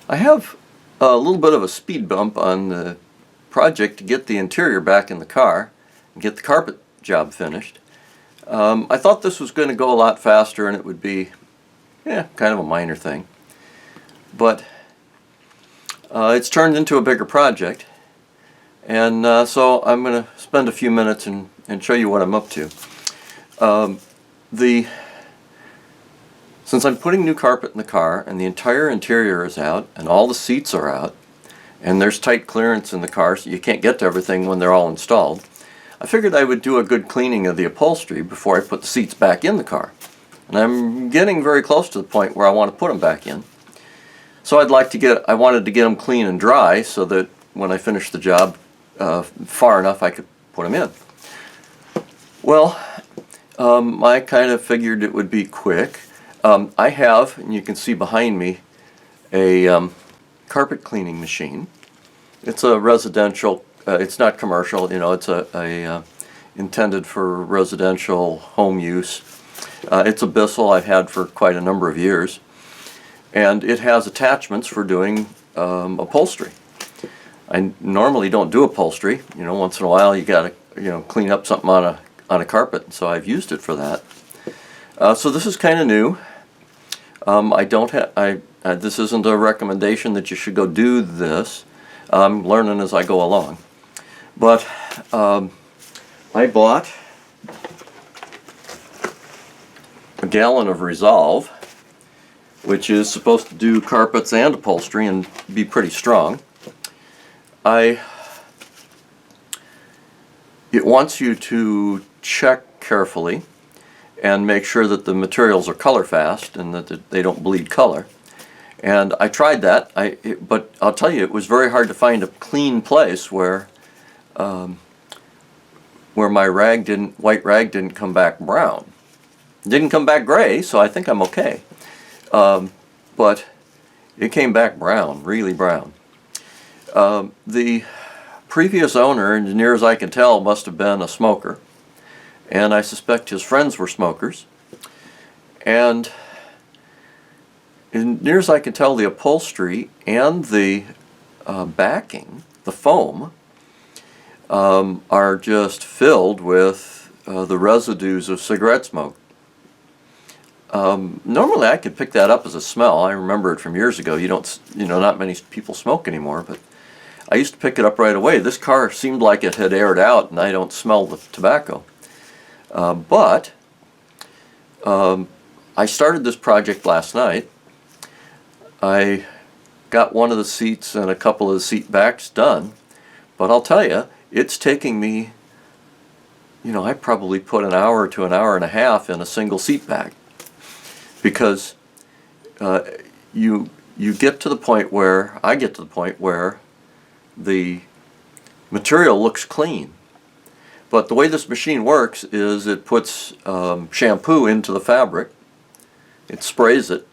I have a little bit of a speed bump on the project to get the interior back in the car and get the carpet job finished. I thought this was going to go a lot faster and it would be kind of a minor thing. But it's turned into a bigger project, and so I'm going to spend a few minutes and show you what I'm up to. Since I'm putting new carpet in the car and the entire interior is out and all the seats are out and there's tight clearance in the car so you can't get to everything when they're all installed, I figured I would do a good cleaning of the upholstery before I put the seats back in the car. And I'm getting very close to the point where I want to put them back in. So I wanted to get them clean and dry so that when I finish the job far enough I could put them in. Well, I kind of figured it would be quick. I have, and you can see behind me, a carpet cleaning machine. It's a residential, it's not commercial, it's intended for residential home use. It's a Bissell I've had for quite a number of years, and it has attachments for doing upholstery. I normally don't do upholstery. Once in a while you got to clean up something on a carpet, so I've used it for that. So this is kind of new. This isn't a recommendation that you should go do this. I'm learning as I go along. But I bought a gallon of Resolve, which is supposed to do carpets and upholstery and be pretty strong. It wants you to check carefully and make sure that the materials are color fast and that they don't bleed color. And I tried that, but I'll tell you, it was very hard to find a clean place where my white rag didn't come back brown. It didn't come back gray, so I think I'm okay. But it came back brown, really brown. The previous owner, as near as I can tell, must have been a smoker. And I suspect his friends were smokers. And as near as I can tell, the upholstery and the backing, the foam, are just filled with the residues of cigarette smoke. Normally I could pick that up as a smell. I remember it from years ago. Not many people smoke anymore, but I used to pick it up right away. This car seemed like it had aired out and I don't smell the tobacco. But I started this project last night. I got one of the seats and a couple of the seat backs done, but I'll tell you, it's taking me, I probably put an hour to an hour and a half in a single seat back, because you get to the point where, I get to the point where the material looks clean. But the way this machine works is it puts shampoo into the fabric, it sprays it.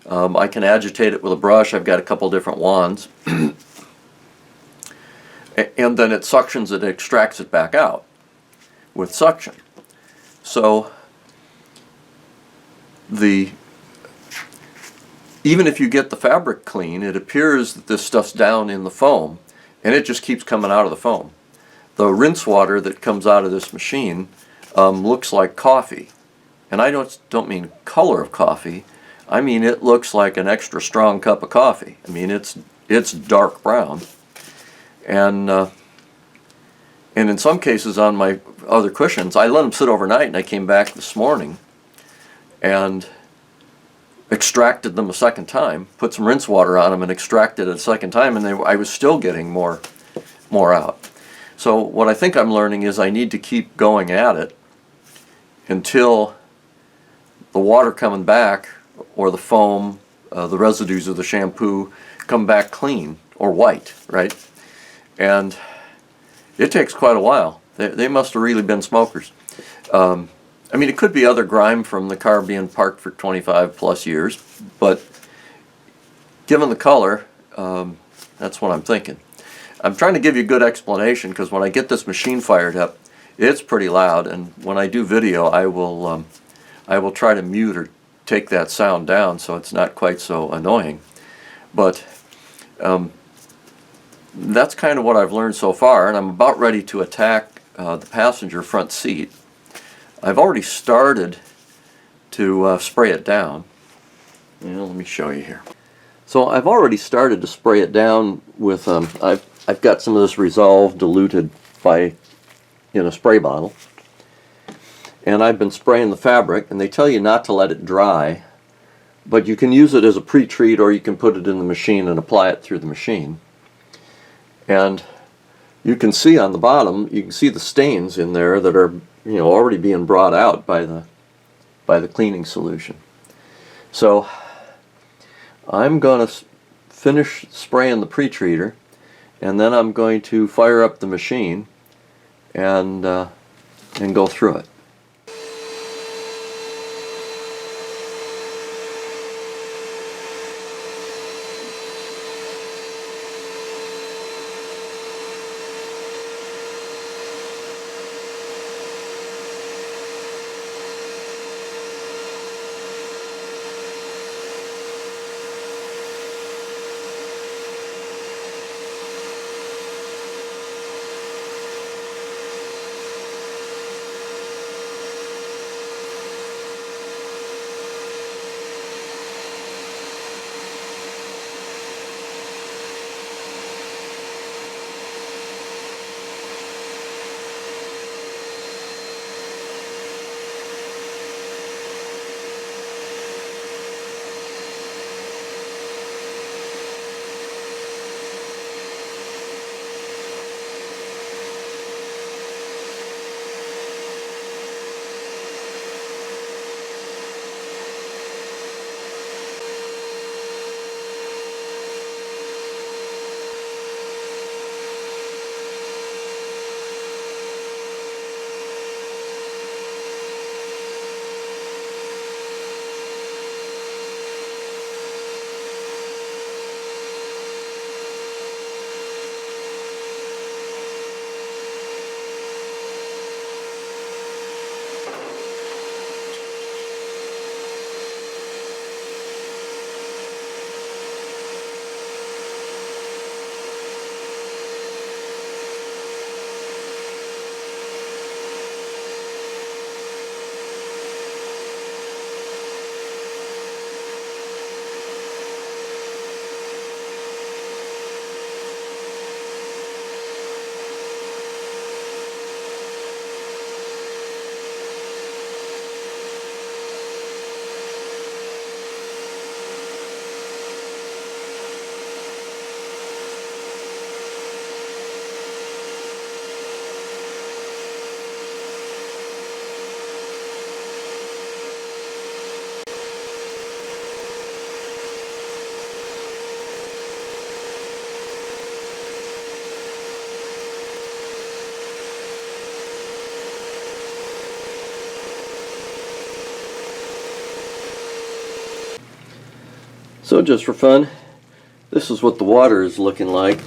I can agitate it with a brush. I've got a couple different wands. And then it suctions it, extracts it back out with suction. So even if you get the fabric clean, it appears that this stuff's down in the foam, and it just keeps coming out of the foam. The rinse water that comes out of this machine looks like coffee. And I don't mean color of coffee. I mean it looks like an extra strong cup of coffee. I mean it's dark brown. And in some cases on my other cushions, I let them sit overnight, and I came back this morning and extracted them a second time, put some rinse water on them and extracted it a second time, and I was still getting more out. So what I think I'm learning is I need to keep going at it until the water coming back, or the foam, the residues of the shampoo, come back clean or white, right? And it takes quite a while. They must have really been smokers. I mean, it could be other grime from the car being parked for 25 plus years, but given the color, that's what I'm thinking. I'm trying to give you a good explanation, because when I get this machine fired up, it's pretty loud, and when I do video, I will try to mute or take that sound down so it's not quite so annoying. But that's kind of what I've learned so far, and I'm about ready to attack the passenger front seat. I've already started to spray it down. Let me show you here. So I've already started to spray it down with, I've got some of this Resolve diluted in a spray bottle. And I've been spraying the fabric, and they tell you not to let it dry, but you can use it as a pre-treat, or you can put it in the machine and apply it through the machine. And you can see on the bottom, you can see the stains in there that are already being brought out by the cleaning solution. So I'm going to finish spraying the pre-treater, and then I'm going to fire up the machine and go through it. So just for fun, this is what the water is looking like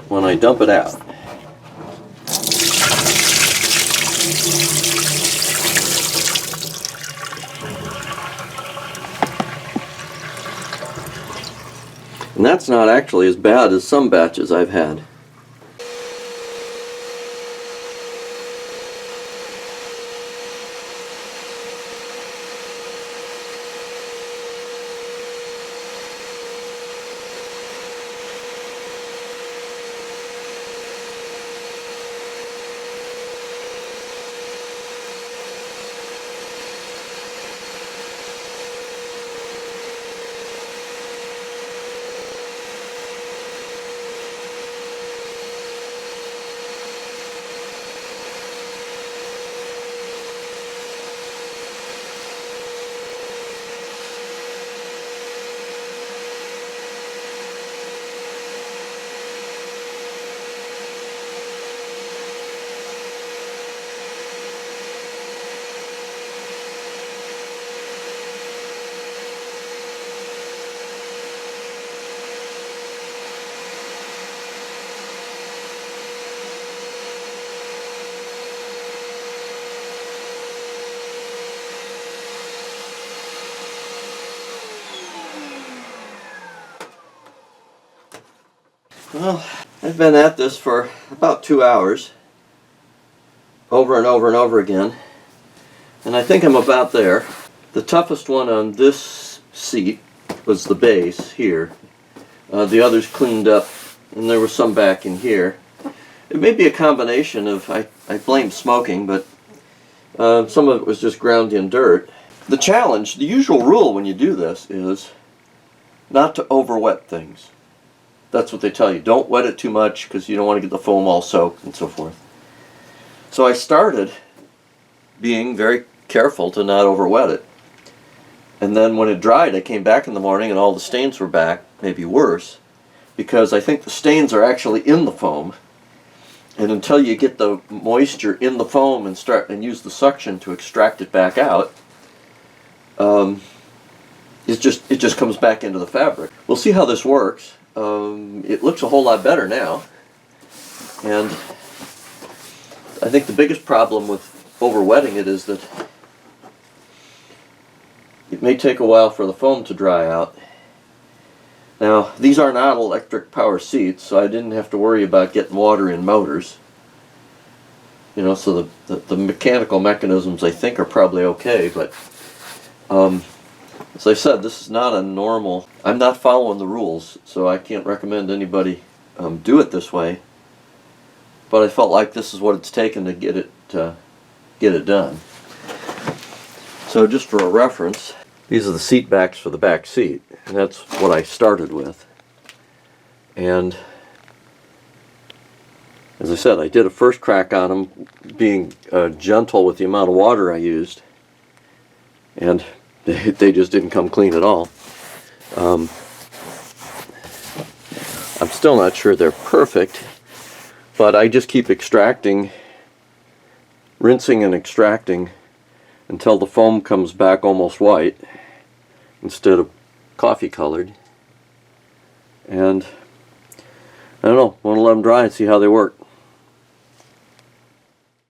when I dump it out. And that's not actually as bad as some batches I've had. Well, I've been at this for about 2 hours, over and over and over again, and I think I'm about there. The toughest one on this seat was the base here. The others cleaned up, and there was some back in here. It may be a combination of, I blame smoking, but some of it was just ground in dirt. The challenge, the usual rule when you do this is not to over wet things. That's what they tell you. Don't wet it too much because you don't want to get the foam all soaked and so forth. So I started being very careful to not over wet it. And then when it dried, I came back in the morning and all the stains were back, maybe worse, because I think the stains are actually in the foam. And until you get the moisture in the foam and start and use the suction to extract it back out, it just comes back into the fabric. We'll see how this works. It looks a whole lot better now, and I think the biggest problem with over-wetting it is that it may take a while for the foam to dry out. Now, these are not electric power seats, so I didn't have to worry about getting water in motors. You know, so the mechanical mechanisms I think are probably okay, but as I said, this is not a normal, I'm not following the rules, so I can't recommend anybody do it this way, but I felt like this is what it's taken to get it done. So just for a reference, these are the seat backs for the back seat, and that's what I started with. And as I said, I did a first crack on them, being gentle with the amount of water I used, and they just didn't come clean at all. I'm still not sure they're perfect, but I just keep extracting, rinsing and extracting until the foam comes back almost white instead of coffee colored. And I don't know, want to let them dry and see how they work.